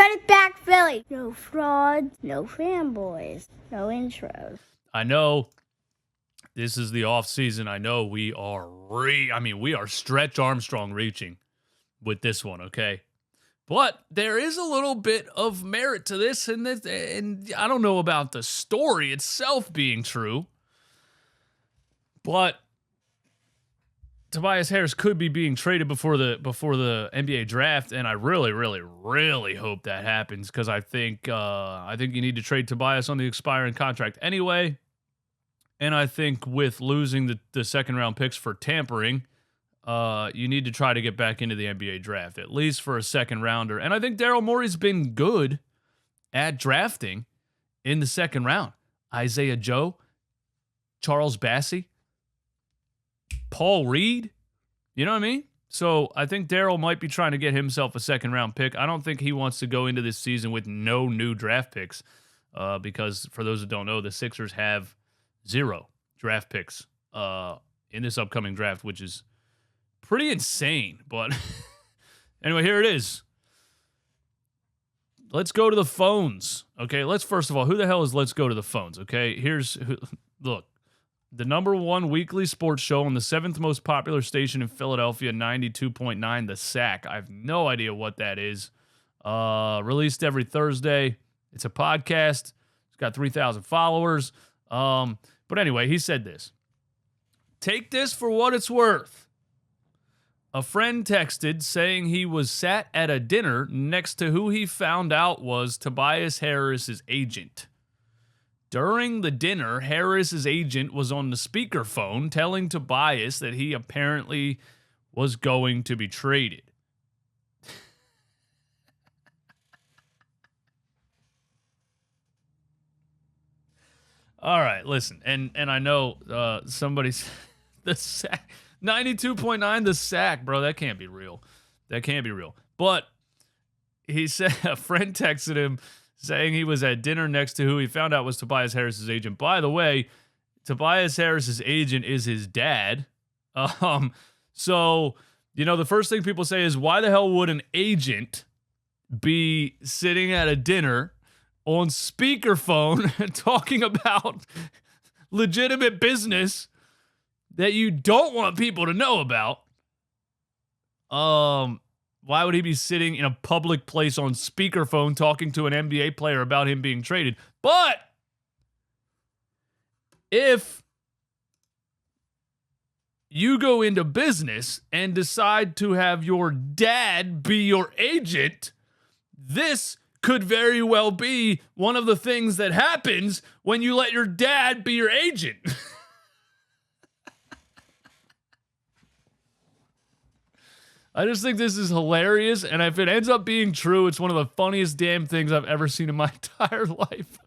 Run it back, Philly. No frauds, no fanboys, no intros. I know this is the off season. I know we are we are Stretch Armstrong reaching with this one, okay? But there is a little bit of merit to this, and I don't know about the story itself being true, but Tobias Harris could be being traded before the NBA draft, and I really, really, really hope that happens because I think you need to trade Tobias on the expiring contract anyway, and I think with losing the second round picks for tampering, you need to try to get back into the NBA draft, at least for a second rounder. And I think Daryl Morey's been good at drafting in the second round. Isaiah Joe, Charles Bassey, Paul Reed. You know what I mean? So I think Daryl might be trying to get himself a second round pick. I don't think he wants to go into this season with no new draft picks because for those that don't know, the Sixers have 0 draft picks in this upcoming draft, which is pretty insane, but anyway, here it is. Let's go to the phones. Okay, first of all, who the hell is Let's Go to the Phones? Okay, look, the number 1 weekly sports show on the 7th most popular station in Philadelphia, 92.9, The Sack. I have no idea what that is. Released every Thursday. It's a podcast. It's got 3,000 followers. But anyway, he said this. Take this for what it's worth. A friend texted saying he was sat at a dinner next to who he found out was Tobias Harris's agent. During the dinner, Harris's agent was on the speakerphone telling Tobias that he apparently was going to be traded. All right, listen, and I know somebody's the sack. 92.9 The Sack, bro. That can't be real. But he said a friend texted him saying he was at dinner next to who he found out was Tobias Harris's agent. By the way, Tobias Harris's agent is his dad. So, the first thing people say is, why the hell would an agent be sitting at a dinner on speakerphone talking about legitimate business that you don't want people to know about? Why would he be sitting in a public place on speakerphone talking to an NBA player about him being traded? But if you go into business and decide to have your dad be your agent, this could very well be one of the things that happens when you let your dad be your agent. I just think this is hilarious, and if it ends up being true, it's one of the funniest damn things I've ever seen in my entire life.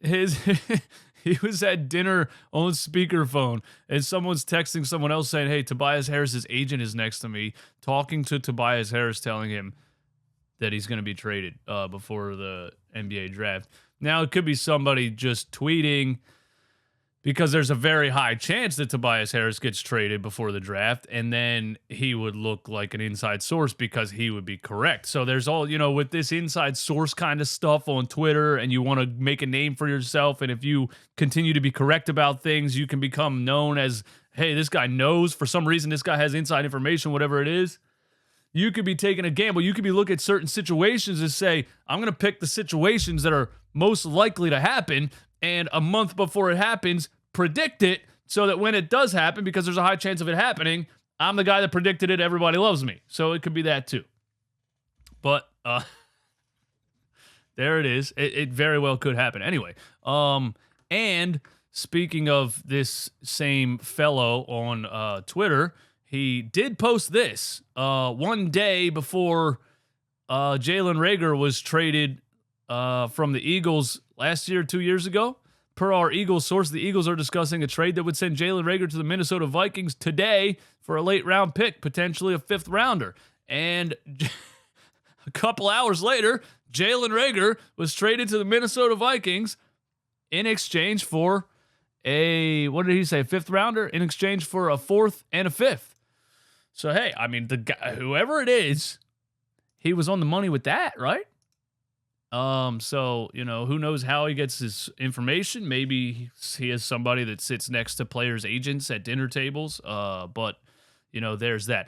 He was at dinner on speakerphone, and someone's texting someone else saying, hey, Tobias Harris's agent is next to me, talking to Tobias Harris, telling him that he's going to be traded before the NBA draft. Now, it could be somebody just tweeting, because there's a very high chance that Tobias Harris gets traded before the draft, and then he would look like an inside source because he would be correct. So there's all, with this inside source kind of stuff on Twitter, and you want to make a name for yourself, and if you continue to be correct about things, you can become known as, hey, this guy knows, for some reason this guy has inside information, whatever it is. You could be taking a gamble. You could be looking at certain situations and say, I'm going to pick the situations that are most likely to happen, and a month before it happens, predict it so that when it does happen, because there's a high chance of it happening, I'm the guy that predicted it, everybody loves me. So it could be that too. But there it is. It very well could happen. Anyway, and speaking of this same fellow on Twitter, he did post this one day before Jalen Reagor was traded from the Eagles last year, 2 years ago. Per our Eagles source, the Eagles are discussing a trade that would send Jalen Reagor to the Minnesota Vikings today for a late-round pick, potentially a fifth-rounder. And a couple hours later, Jalen Reagor was traded to the Minnesota Vikings in exchange for what did he say, a fifth-rounder? In exchange for a fourth and a fifth. So, hey, I mean, the guy, whoever it is, he was on the money with that, right? So, who knows how he gets his information? Maybe he has somebody that sits next to players' agents at dinner tables. But there's that.